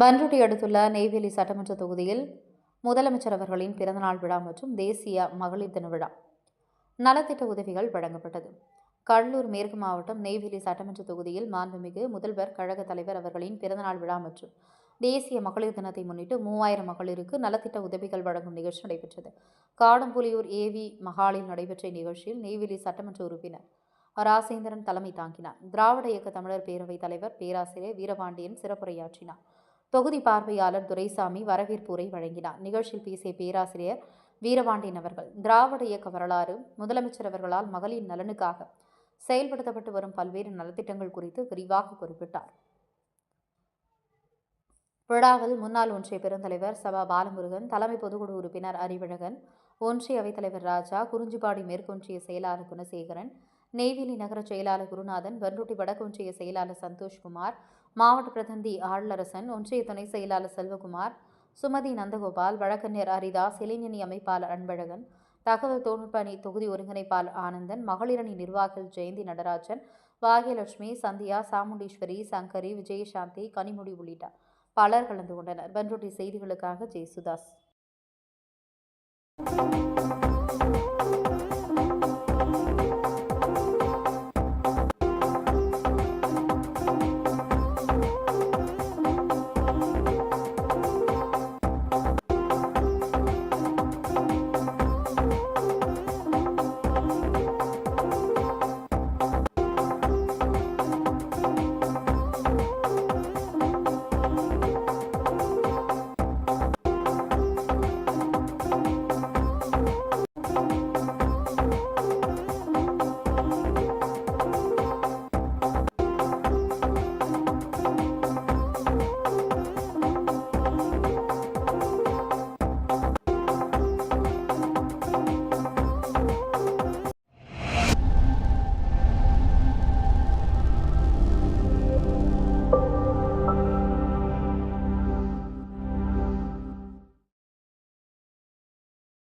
பன்ருட்டி அடுத்துள்ள நெய்வேலி சட்டமன்ற தொகுதியில் முதலமைச்சர் அவர்களின் பிறந்தநாள் விழா மற்றும் தேசிய மகளிர் தின விழா நலத்திட்ட உதவிகள் வழங்கப்பட்டது. கடலூர் மேற்கு மாவட்டம் நெய்வேலி சட்டமன்ற தொகுதியில் மாண்புமிகு முதல்வர் கழக தலைவர் அவர்களின் பிறந்தநாள் விழா மற்றும் தேசிய மகளிர் தினத்தை முன்னிட்டு 3000 மகளிருக்கு நலத்திட்ட உதவிகள் வழங்கும் நிகழ்ச்சி நடைபெற்றது. காடம்புலியூர் ஏவி மகாலில் நடைபெற்ற நிகழ்ச்சியில் நெய்வேலி சட்டமன்ற உறுப்பினர் ராசேந்திரன் தலைமை தாங்கினார். திராவிட இயக்க தமிழர் பேரவைத் தலைவர் பேராசிரியர் வீரபாண்டியன் சிறப்புரையாற்றினார். தொகுதி பார்வையாளர் துரைசாமி வரவேற்பு உரை வழங்கினார். நிகழ்ச்சியில் பேசிய பேராசிரியர் வீரபாண்டியன் அவர்கள் திராவிட இயக்க வரலாறு, முதலமைச்சர் அவர்களால் மகளிர் நலனுக்காக செயல்படுத்தப்பட்டு வரும் பல்வேறு நலத்திட்டங்கள் குறித்து விரிவாக குறிப்பிட்டார். விழாவில் முன்னாள் ஒன்றிய பெருந்தலைவர் சபா பாலமுருகன், தலைமை பொதுக்குழு உறுப்பினர் அறிவழகன், ஒன்றிய அவைத்தலைவர் ராஜா, குறிஞ்சிப்பாடி மேற்கொன்றிய செயலாளர் குணசேகரன், நெய்வேலி நகர செயலாளர் குருநாதன், பன்ருட்டி வடக்கொன்றிய செயலாளர் சந்தோஷ்குமார், மாவட்ட பிரதிநிதி ஆளரசன், ஒன்றிய துணை செயலாளர் செல்வகுமார், சுமதி நந்தகோபால், வழக்கறிஞர் ஹரிதாஸ், இளைஞணி அமைப்பாளர் அன்பழகன், தகவல் தொழில்நுட்ப அணி தொகுதி ஒருங்கிணைப்பாளர் ஆனந்தன், மகளிரணி நிர்வாகிகள் ஜெயந்தி நடராஜன், பாகியலட்சுமி, சந்தியா, சாமுண்டீஸ்வரி, சங்கரி, விஜயசாந்தி, கனிமொழி உள்ளிட்ட பலர் கலந்து கொண்டனர். பன்ருட்டி செய்திகளுக்காக ஜெயசுதாஸ்.